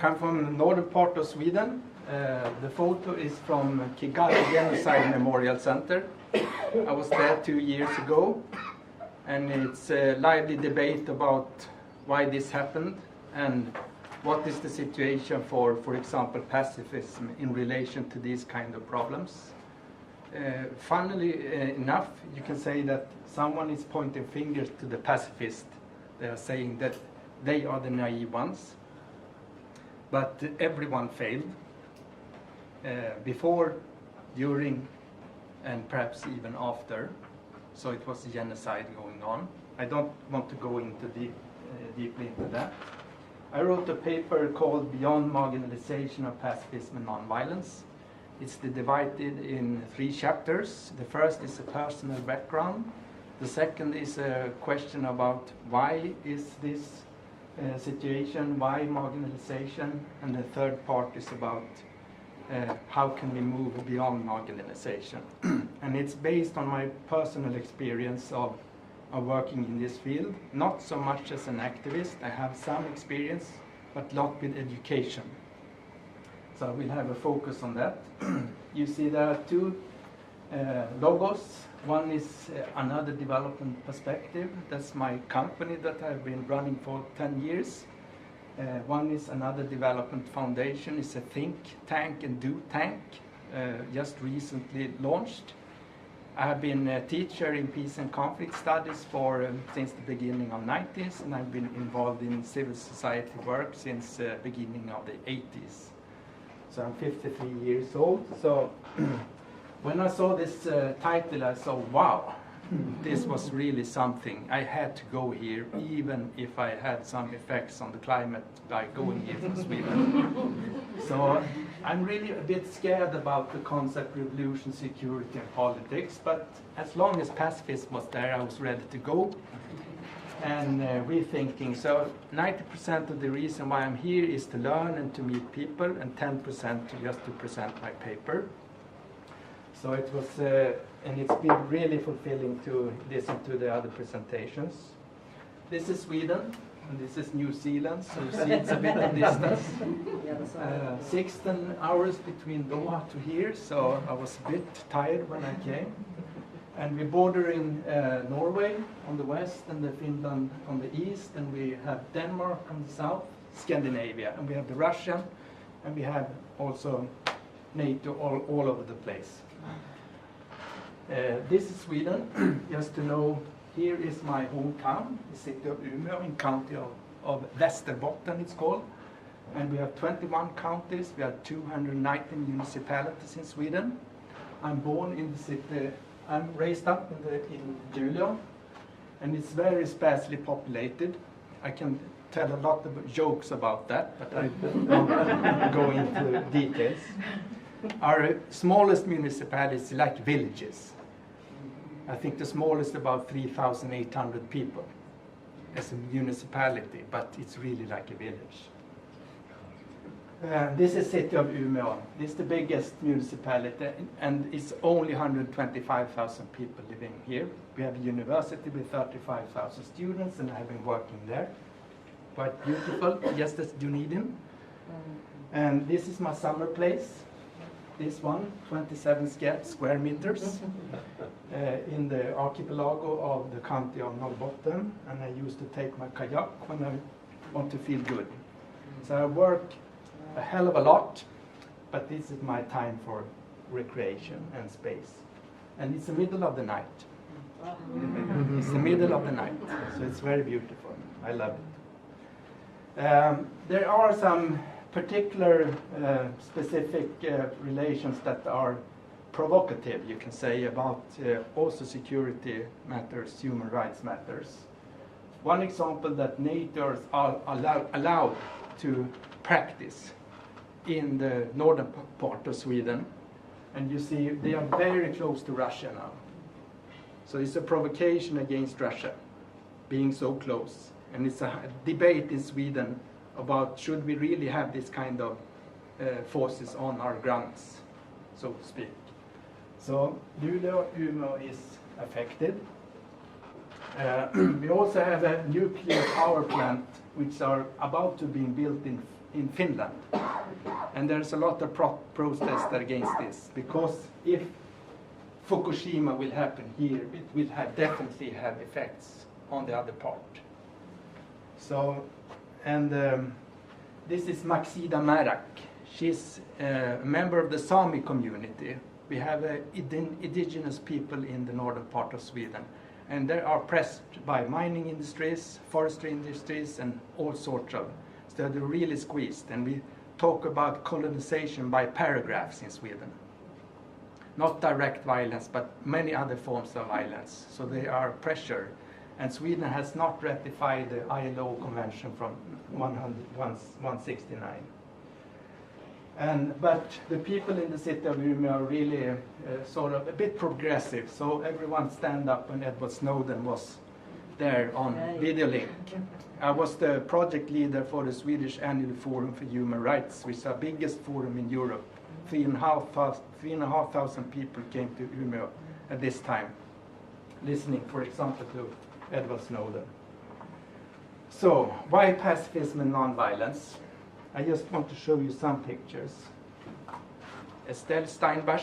come from the northern part of Sweden. The photo is from Kigali Genocide Memorial Center. I was there 2 years ago, and it's a lively debate about why this happened and what is the situation for example, pacifism in relation to these kind of problems. Funnily enough, you can say that someone is pointing fingers to the pacifists. They are saying that they are the naive ones. But everyone failed. Before, during, and perhaps even after. So it was a genocide going on. I don't want to go into deeply into that. I wrote a paper called Beyond Marginalization of Pacifism and Nonviolence. It's divided in 3 chapters. The first is a personal background. The second is a question about why is this situation, why marginalization, and the third part is about how can we move beyond marginalization. And it's based on my personal experience of working in this field, not so much as an activist. I have some experience, but lot with education. So we'll have a focus on that. You see there are 2 logos. One is Another Development Perspective. That's my company that I've been running for 10 years. One is Another Development Foundation. It's a think tank and do tank, just recently launched. I have been a teacher in peace and conflict studies since the beginning of the 90s, and I've been involved in civil society work since the beginning of the 80s. So I'm 53 years old. So when I saw this title, I saw, wow, this was really something. I had to go here, even if I had some effects on the climate by going here from Sweden. So I'm really a bit scared about the concept revolution, security, and politics. But as long as pacifism was there, I was ready to go. And rethinking. So 90% of the reason why I'm here is to learn and to meet people, and 10% just to present my paper. So it was, and it's been really fulfilling to listen to the other presentations. This is Sweden, and this is New Zealand, so you see it's a bit of distance. 16 hours between Doha to here, so I was a bit tired when I came. And we're bordering Norway on the west and Finland on the east, and we have Denmark on the south, Scandinavia, and we have the Russian, and we have also NATO all over the place. This is Sweden. Just to know, here is my hometown, the city of Umeå, in county of Västerbotten it's called. And we have 21 counties, we have 290 municipalities in Sweden. I'm born in the city. I'm raised up in Luleå, and it's very sparsely populated. I can tell a lot of jokes about that, but I won't go into details. Our smallest municipalities are like villages. I think the smallest about 3,800 people as a municipality, but it's really like a village. This is city of Umeå. This is the biggest municipality, and it's only 125,000 people living here. We have a university with 35,000 students, and I have been working there. Quite beautiful, just as Dunedin. And this is my summer place. This one, 27 square meters, in the archipelago of the county of Norrbotten. And I used to take my kayak when I want to feel good. So I work a hell of a lot, but this is my time for recreation and space. And it's the middle of the night. It's the middle of the night, so it's very beautiful. I love it. There are some particular specific relations that are provocative, you can say, about also security matters, human rights matters. One example that NATO are allowed to practice in the northern part of Sweden, and you see they are very close to Russia now. So it's a provocation against Russia being so close, and it's a debate in Sweden about should we really have this kind of forces on our grounds, so to speak. So Luleå, Umeå is affected. We also have a nuclear power plant which are about to be built in in Finland. And there's a lot of protest against this, because if Fukushima will happen here, it will definitely have effects on the other part. So, and this is Maxida Marak. She's a member of the Sami community. We have indigenous people in the northern part of Sweden, and they are pressed by mining industries, forestry industries, and all sorts of. So they're really squeezed, and we talk about colonization by paragraphs in Sweden. Not direct violence, but many other forms of violence. So they are pressured. And Sweden has not ratified the ILO Convention from 169. But the people in the city of Umeå are really sort of a bit progressive. So everyone stand up when Edward Snowden was there on video link. I was the project leader for the Swedish Annual Forum for Human Rights, which is the biggest forum in Europe. 3,500 people came to Umeå at this time, listening, for example, to Edward Snowden. So, why pacifism and nonviolence? I just want to show you some pictures. Estelle Steinbach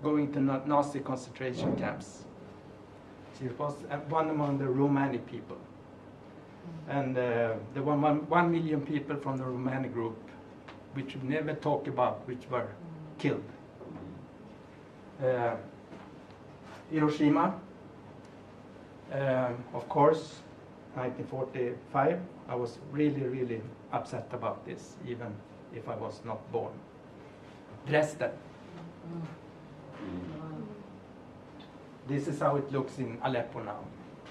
going to Nazi concentration camps. She was one among the Romani people. And there were 1 million people from the Romani group, which we never talk about, which were killed. Hiroshima, of course, 1945. I was really, really upset about this, even if I was not born. Dresden. This is how it looks in Aleppo now,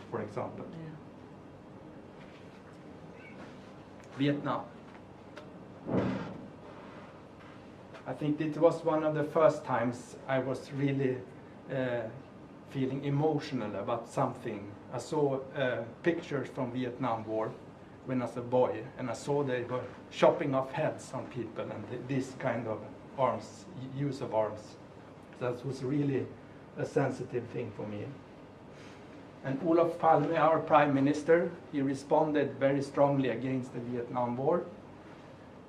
for example. Vietnam. I think it was one of the first times I was really feeling emotional about something. I saw pictures from Vietnam War when I was a boy, and I saw they were chopping off heads on people and this kind of arms, use of arms. That was really a sensitive thing for me. And Olof Palme, our prime minister, he responded very strongly against the Vietnam War.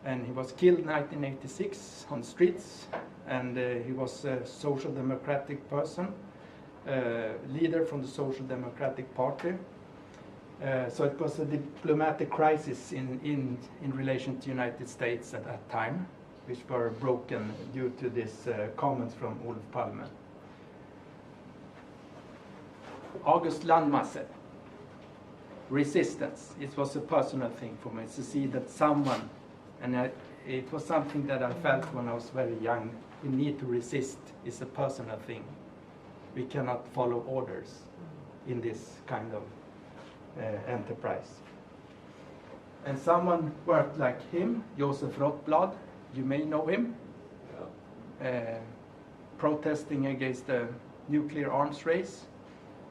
And he was killed in 1986 on the streets, and he was a social democratic person, leader from the Social Democratic Party. So it was a diplomatic crisis in relation to the United States at that time, which were broken due to these comments from Olof Palme. August Landmasse, resistance. It was a personal thing for me to see that someone, and it was something that I felt when I was very young, we need to resist. It's a personal thing. We cannot follow orders in this kind of enterprise. And someone worked like him, Josef Rotblad, you may know him, protesting against the nuclear arms race.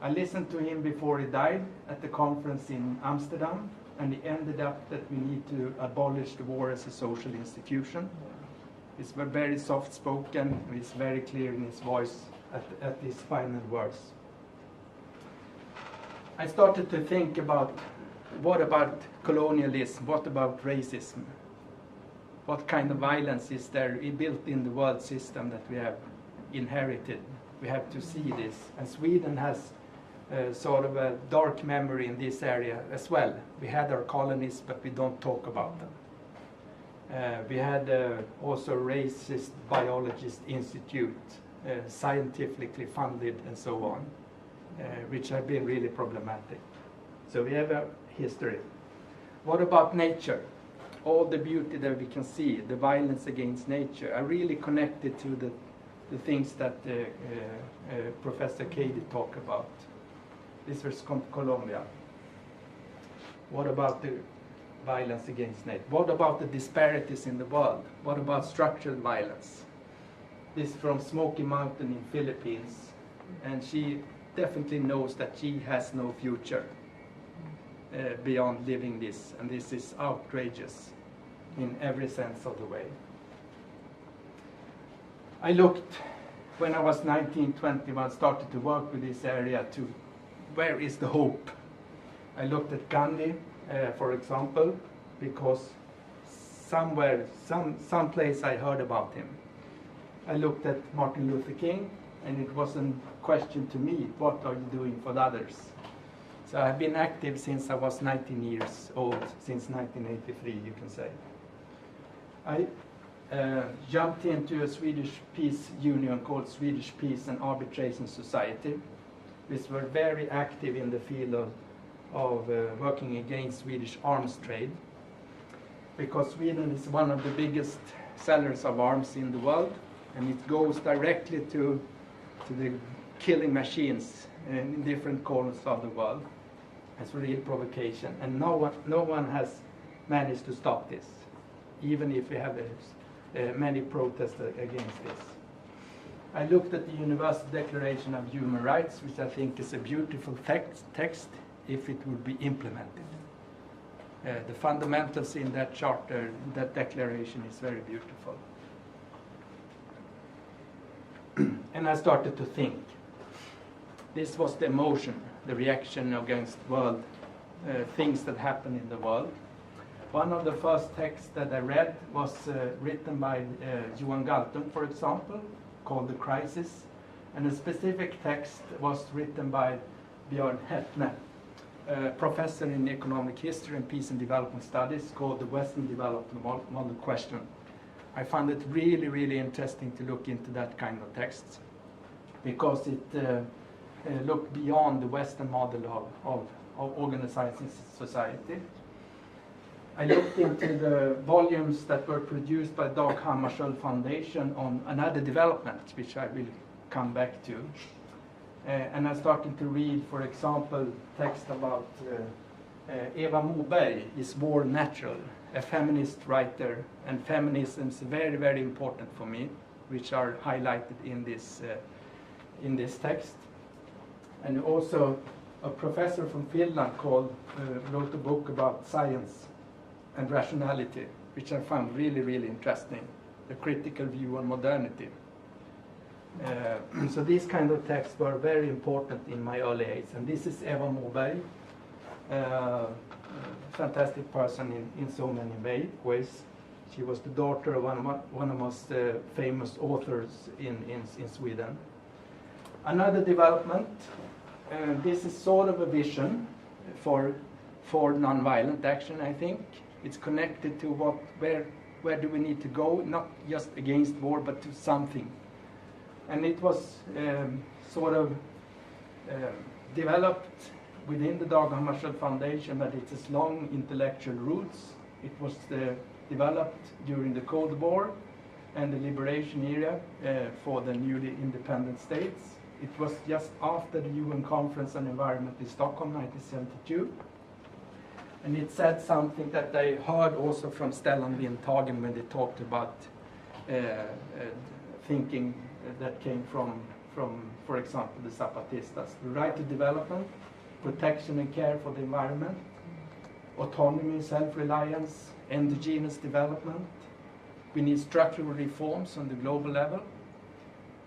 I listened to him before he died at the conference in Amsterdam, and he ended up that we need to abolish the war as a social institution. He's very soft-spoken, he's very clear in his voice at his final words. I started to think about, what about colonialism, what about racism? What kind of violence is there built in the world system that we have inherited? We have to see this, and Sweden has sort of a dark memory in this area as well. We had our colonies, but we don't talk about them. We had also a racist biologist institute, scientifically funded and so on, which have been really problematic. So we have a history. What about nature? All the beauty that we can see, the violence against nature, are really connected to the things that Professor Cady talked about. This was Colombia. What about the violence against nature? What about the disparities in the world? What about structural violence? This from Smoky Mountain in Philippines, and she definitely knows that she has no future beyond living this, and this is outrageous in every sense of the way. I looked, when I was 19, 21, started to work with this area to where is the hope? I looked at Gandhi, for example, because somewhere, some place I heard about him. I looked at Martin Luther King, and it was a question to me, what are you doing for the others? So I've been active since I was 19 years old, since 1983, you can say. I jumped into a Swedish peace union called Swedish Peace and Arbitration Society, which were very active in the field of working against Swedish arms trade, because Sweden is one of the biggest sellers of arms in the world, and it goes directly to the killing machines in different corners of the world. It's a real provocation, and no one has managed to stop this, even if we have many protests against this. I looked at the Universal Declaration of Human Rights, which I think is a beautiful text if it would be implemented. The fundamentals in that charter, that declaration, is very beautiful. And I started to think. This was the emotion, the reaction against world, things that happen in the world. One of the first texts that I read was written by Johan Galtung, for example, called The Crisis. And a specific text was written by Björn Hettne, a professor in economic history and peace and development studies, called The Western Development Model Question. I found it really, really interesting to look into that kind of texts, because it looked beyond the Western model of organizing society. I looked into the volumes that were produced by Dag Hammarskjöld Foundation on another development, which I will come back to. And I started to read, for example, text about Eva Moberg, Is War Natural? A feminist writer, and feminism is very, very important for me, which are highlighted in this text. And also a professor from Finland wrote a book about science and rationality, which I found really, really interesting, a critical view on modernity. So these kind of texts were very important in my early age. And this is Eva Moberg, fantastic person in so many ways. She was the daughter of one of the most famous authors in Sweden. Another development, this is sort of a vision for nonviolent action, I think. It's connected to where do we need to go, not just against war, but to something. And it was sort of developed within the Dag Hammarskjöld Foundation, but it has long intellectual roots. It was developed during the Cold War and the liberation era for the newly independent states. It was just after the UN Conference on Environment in Stockholm, 1972. And it said something that I heard also from Stellan Windhagen when they talked about thinking that came from, for example, the Zapatistas. The right to development, protection and care for the environment, autonomy, self-reliance, endogenous development. We need structural reforms on the global level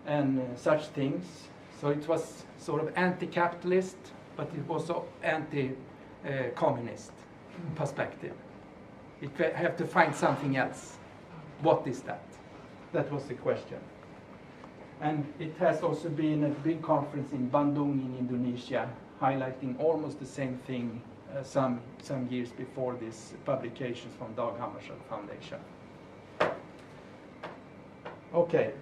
and such things. So it was sort of anti-capitalist, but it was also anti-communist perspective. It have to find something else. What is that? That was the question. And it has also been a big conference in Bandung in Indonesia, highlighting almost the same thing some years before this publications from Dag Hammarskjöld Foundation. Okay,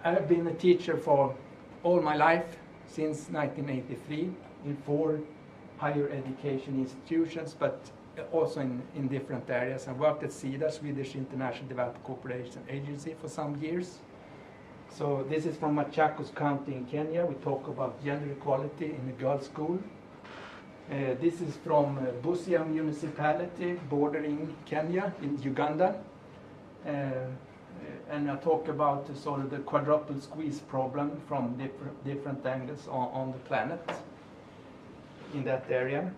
I have been a teacher for all my life, since 1983, in 4 higher education institutions, but also in different areas. I worked at SIDA, Swedish International Development Cooperation Agency, for some years. So this is from Machakos County in Kenya. We talk about gender equality in a girls' school. This is from Busia municipality bordering Kenya in Uganda. And I talk about sort of the quadruple squeeze problem from different angles on the planet in that area.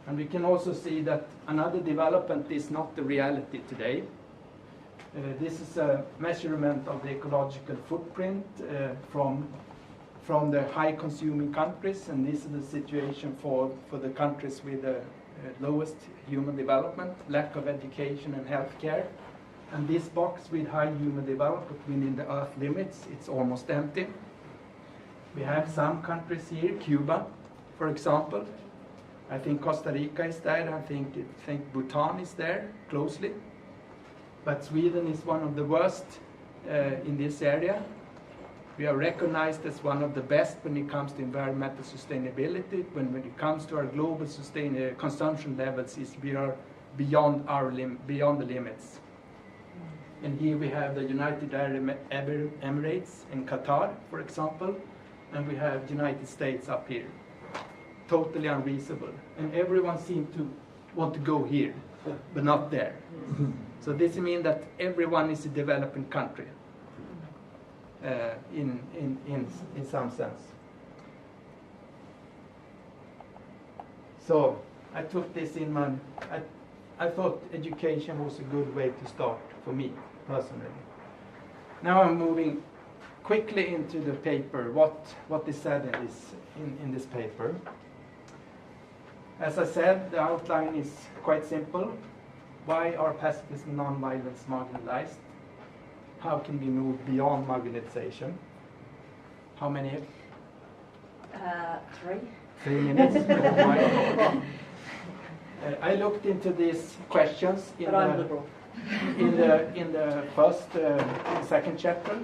And we can also see that another development is not the reality today. This is a measurement of the ecological footprint from the high consuming countries, and this is the situation for the countries with lowest human development, lack of education and healthcare. And this box with high human development within the Earth limits, it's almost empty. We have some countries here, Cuba, for example. I think Costa Rica is there. I think Bhutan is there closely. But Sweden is one of the worst in this area. We are recognized as one of the best when it comes to environmental sustainability. When it comes to our global consumption levels, we are beyond the limits. And here we have the United Arab Emirates and Qatar, for example, and we have the United States up here. Totally unreasonable. And everyone seems to want to go here, but not there. So this means that everyone is a developing country in some sense. So I took this in my... I thought education was a good way to start for me, personally. Now I'm moving quickly into the paper, what is said in this paper. As I said, the outline is quite simple. Why are pacifism and non-violence marginalized? How can we move beyond marginalization? How many? 3. 3 minutes. Oh my God. I looked into these questions in the first second chapter.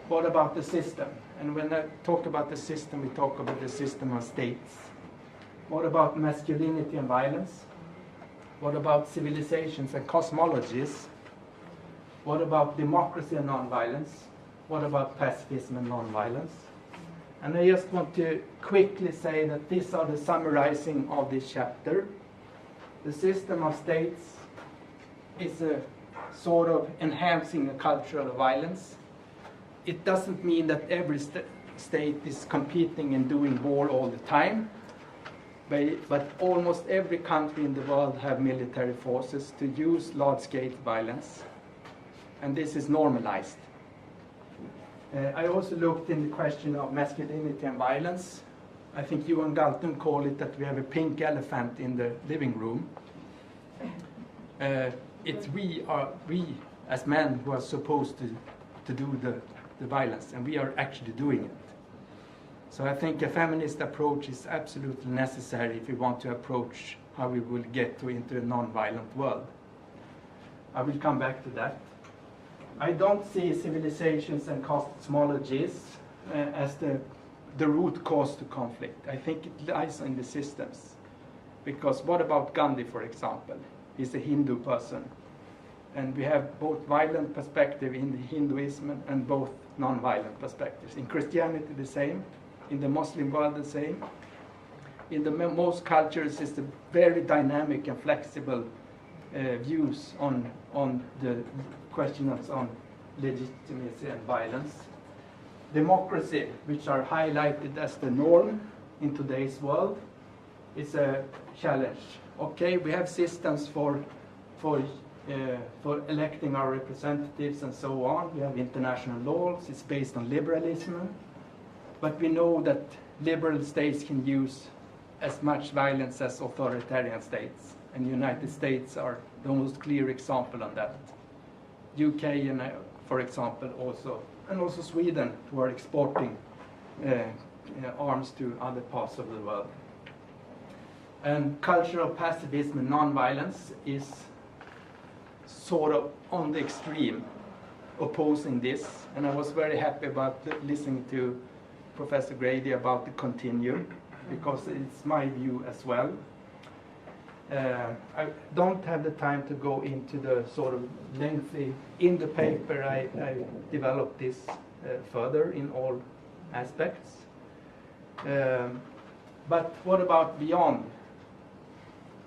What about the system? And when I talk about the system, we talk about the system of states. What about masculinity and violence? What about civilizations and cosmologies? What about democracy and nonviolence? What about pacifism and nonviolence? And I just want to quickly say that these are the summarizing of this chapter. The system of states is a sort of enhancing a culture of violence. It doesn't mean that every state is competing and doing war all the time. But almost every country in the world have military forces to use large-scale violence, and this is normalized. I also looked in the question of masculinity and violence. I think you and Galton call it that we have a pink elephant in the living room. It's we as men who are supposed to do the violence, and we are actually doing it. So I think a feminist approach is absolutely necessary if we want to approach how we will get into a non-violent world. I will come back to that. I don't see civilizations and cosmologies as the root cause to conflict. I think it lies in the systems. Because what about Gandhi, for example? He's a Hindu person. And we have both violent perspective in the Hinduism and both non-violent perspectives. In Christianity, the same. In the Muslim world, the same. In the most cultures, it's a very dynamic and flexible views on the questions on legitimacy and violence. Democracy, which are highlighted as the norm in today's world, is a challenge. Okay, we have systems for electing our representatives and so on. We have international laws. It's based on liberalism. But we know that liberal states can use as much violence as authoritarian states. And the United States are the most clear example on that. UK, and, for example, also. And also Sweden, who are exporting arms to other parts of the world. And culture of pacifism and nonviolence is sort of on the extreme, opposing this. And I was very happy about listening to Professor Grady about the continuum, because it's my view as well. I don't have the time to go into the sort of lengthy... In the paper, I developed this further in all aspects. But what about beyond?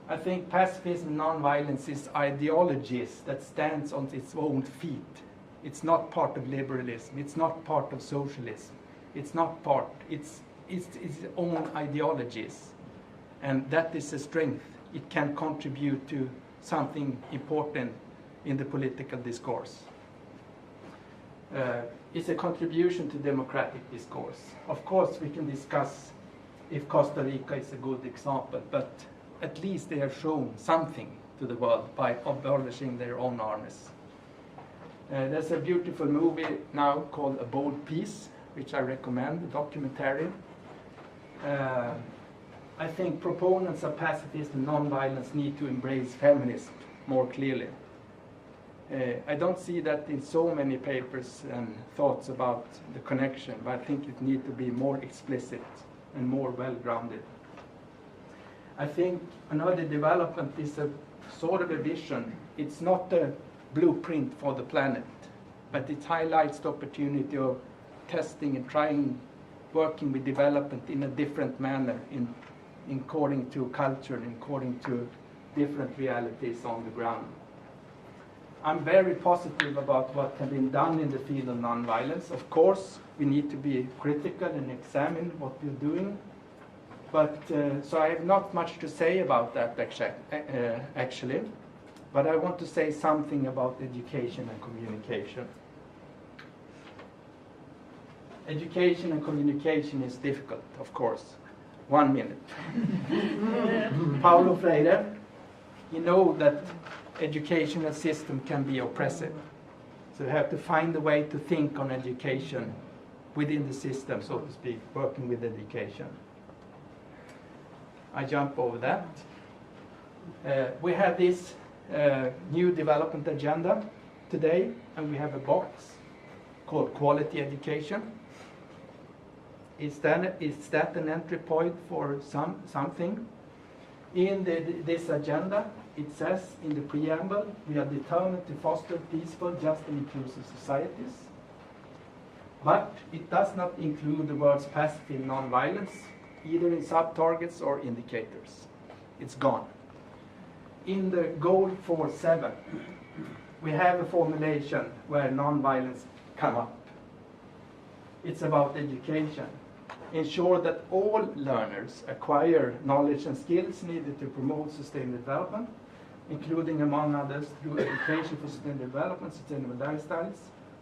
I think pacifism and nonviolence is ideologies that stands on its own feet. It's not part of liberalism. It's not part of socialism. It's not part. It's its own ideologies, and that is a strength. It can contribute to something important in the political discourse. It's a contribution to democratic discourse. Of course, we can discuss if Costa Rica is a good example, but at least they have shown something to the world by abolishing their own armies. There's a beautiful movie now called A Bold Peace, which I recommend, a documentary. I think proponents of pacifism and nonviolence need to embrace feminism more clearly. I don't see that in so many papers and thoughts about the connection, but I think it needs to be more explicit and more well-grounded. I think another development is a sort of a vision. It's not a blueprint for the planet, but it highlights the opportunity of testing and trying, working with development in a different manner, according to culture and according to different realities on the ground. I'm very positive about what has been done in the field of nonviolence. Of course, we need to be critical and examine what we're doing. But so I have not much to say about that actually. But I want to say something about education and communication. Education and communication is difficult, of course. 1 minute. Paulo Freire, you know that educational system can be oppressive. So you have to find a way to think on education within the system, so to speak, working with education. I jump over that. We have this new development agenda today, and we have a box called quality education. Is that an entry point for something? In this agenda, it says in the preamble, we are determined to foster peaceful, just and inclusive societies. But it does not include the words pacifism and nonviolence, either in sub-targets or indicators. It's gone. In the goal 4.7, we have a formulation where nonviolence come up. It's about education. Ensure that all learners acquire knowledge and skills needed to promote sustainable development, including, among others, through education for sustainable development, sustainable lifestyles,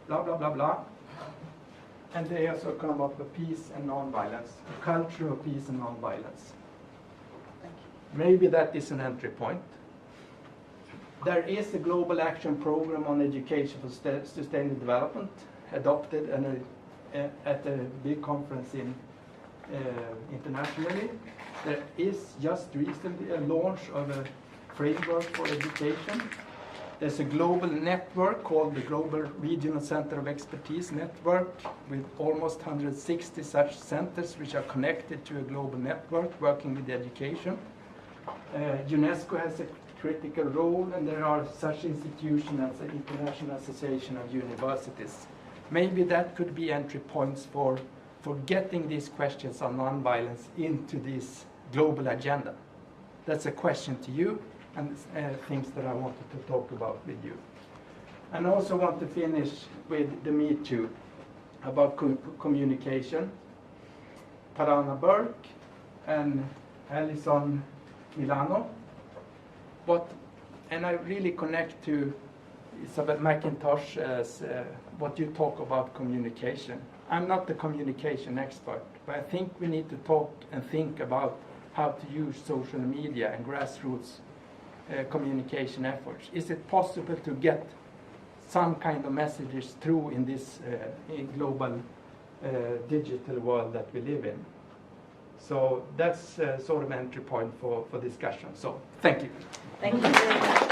blah, blah, blah, blah. And they also come up with peace and nonviolence, a culture of peace and nonviolence. Maybe that is an entry point. There is a global action program on education for sustainable development, adopted at a big conference internationally. There is just recently a launch of a framework for education. There's a global network called the Global Regional Center of Expertise Network, with almost 160 such centers which are connected to a global network working with education. UNESCO has a critical role, and there are such institutions as the International Association of Universities. Maybe that could be entry points for getting these questions on nonviolence into this global agenda. That's a question to you, and things that I wanted to talk about with you. And I also want to finish with the Me Too, about communication. Parana Burke and Alison Milano. And I really connect to Isabel McIntosh's what you talk about communication. I'm not the communication expert, but I think we need to talk and think about how to use social media and grassroots communication efforts. Is it possible to get some kind of messages through in this global digital world that we live in? So that's sort of an entry point for discussion. So thank you. Thank you very much.